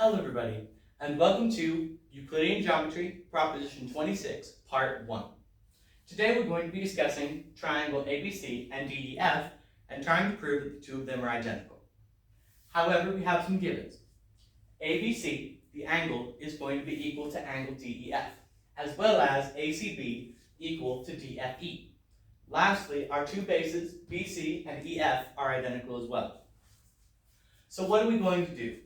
Hello everybody, and welcome to Euclidean Geometry, Proposition 26, Part 1. Today we're going to be discussing triangle ABC and DEF and trying to prove that the two of them are identical. However, we have some givens. ABC, the angle, is going to be equal to angle DEF, as well as ACB equal to DFE. Lastly, our two bases, BC and EF, are identical as well. So what are we going to do?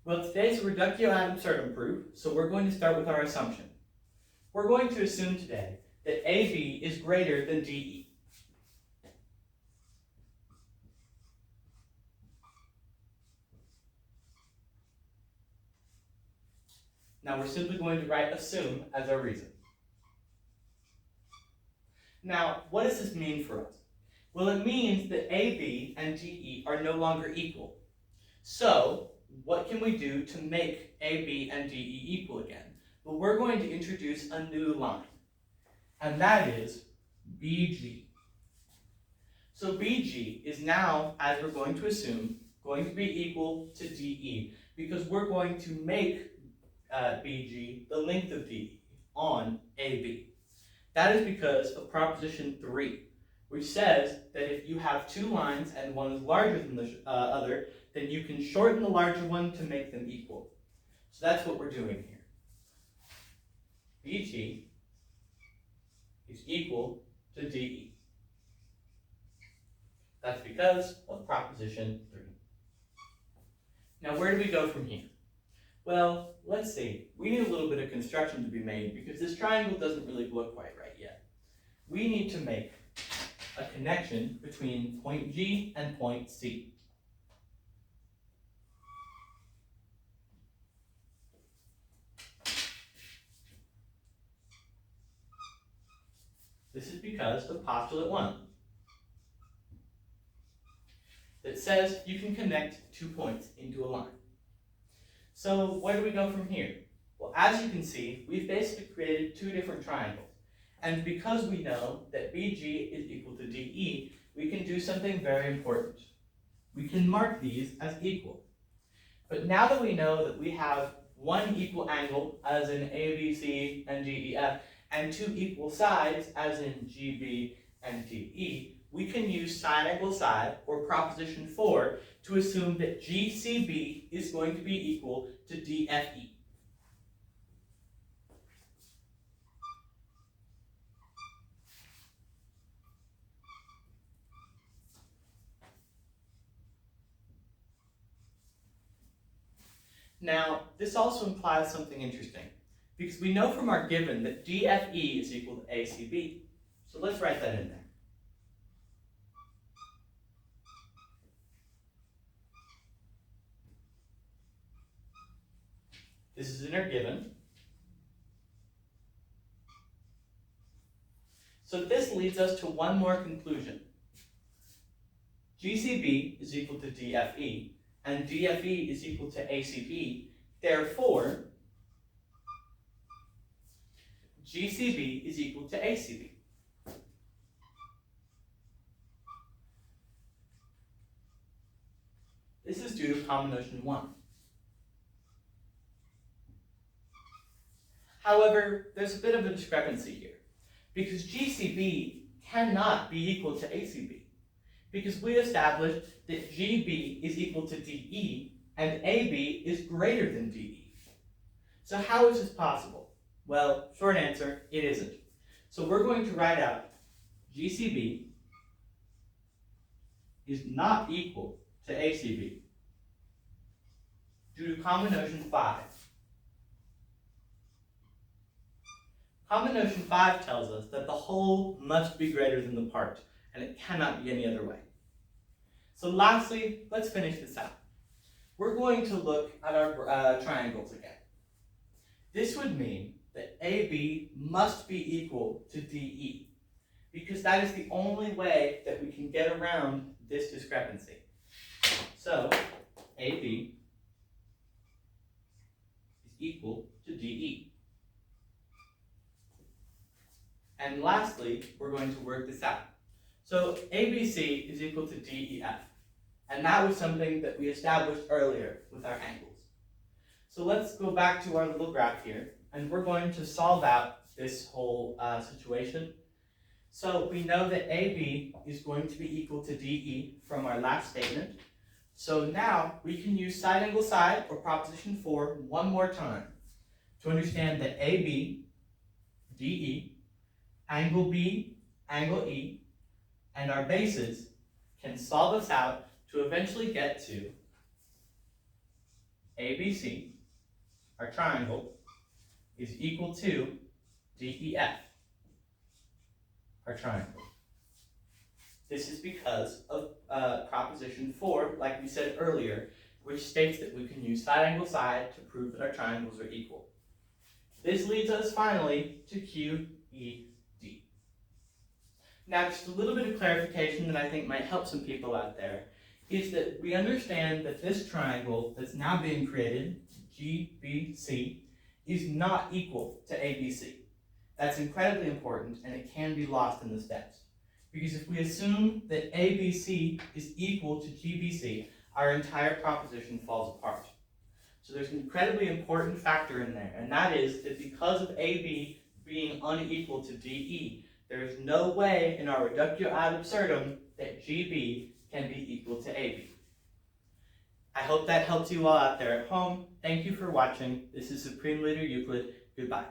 Well, today's a reductio ad absurdum proof, so we're going to start with our assumption. We're going to assume today that AB is greater than DE. Now we're simply going to write assume as our reason. Now, what does this mean for us? Well, it means that AB and DE are no longer equal. So, what can we do to make AB and DE equal again? Well, we're going to introduce a new line, and that is BG. So BG is now, as we're going to assume, going to be equal to DE, because we're going to make BG the length of DE on AB. That is because of Proposition 3, which says that if you have two lines and one is larger than the other, then you can shorten the larger one to make them equal. So that's what we're doing here. BG is equal to DE. That's because of Proposition 3. Now, where do we go from here? Well, let's see. We need a little bit of construction to be made because this triangle doesn't really look quite right yet. We need to make a connection between point G and point C. This is because of postulate 1 that says you can connect 2 points into a line. So where do we go from here? Well, as you can see, we've basically created two different triangles. And because we know that BG is equal to DE, we can do something very important. We can mark these as equal. But now that we know that we have one equal angle, as in ABC and DEF, and two equal sides, as in GB and DE, we can use sine angle side, or Proposition 4, to assume that GCB is going to be equal to DFE. Now, this also implies something interesting, because we know from our given that DFE is equal to ACB. So let's write that in there. This is in our given. So this leads us to one more conclusion. GCB is equal to DFE, and DFE is equal to ACB. Therefore, GCB is equal to ACB. This is due to common notion 1. However, there's a bit of a discrepancy here, because GCB cannot be equal to ACB, because we established that GB is equal to DE, and AB is greater than DE. So how is this possible? Well, short answer, it isn't. So we're going to write out GCB is not equal to ACB due to common notion 5. Common notion 5 tells us that the whole must be greater than the part, and it cannot be any other way. So lastly, let's finish this out. We're going to look at our triangles again. This would mean that AB must be equal to DE, because that is the only way that we can get around this discrepancy. So, AB is equal to DE. And lastly, we're going to work this out. So ABC is equal to DEF, and that was something that we established earlier with our angles. So let's go back to our little graph here, and we're going to solve out this whole situation. So we know that AB is going to be equal to DE from our last statement. So now we can use side angle side, or proposition 4, one more time to understand that AB, DE, angle B, angle E, and our bases can solve us out to eventually get to ABC, our triangle, is equal to DEF, our triangle. This is because of proposition 4, like we said earlier, which states that we can use side angle side to prove that our triangles are equal. This leads us finally to QED. Now, just a little bit of clarification that I think might help some people out there is that we understand that this triangle that's now being created, GBC, is not equal to ABC. That's incredibly important, and it can be lost in the steps. Because if we assume that ABC is equal to GBC, our entire proposition falls apart. So there's an incredibly important factor in there, and that is that because of AB being unequal to DE, there is no way in our reductio ad absurdum that GB can be equal to AB. I hope that helps you all out there at home. Thank you for watching. This is Supreme Leader Euclid. Goodbye.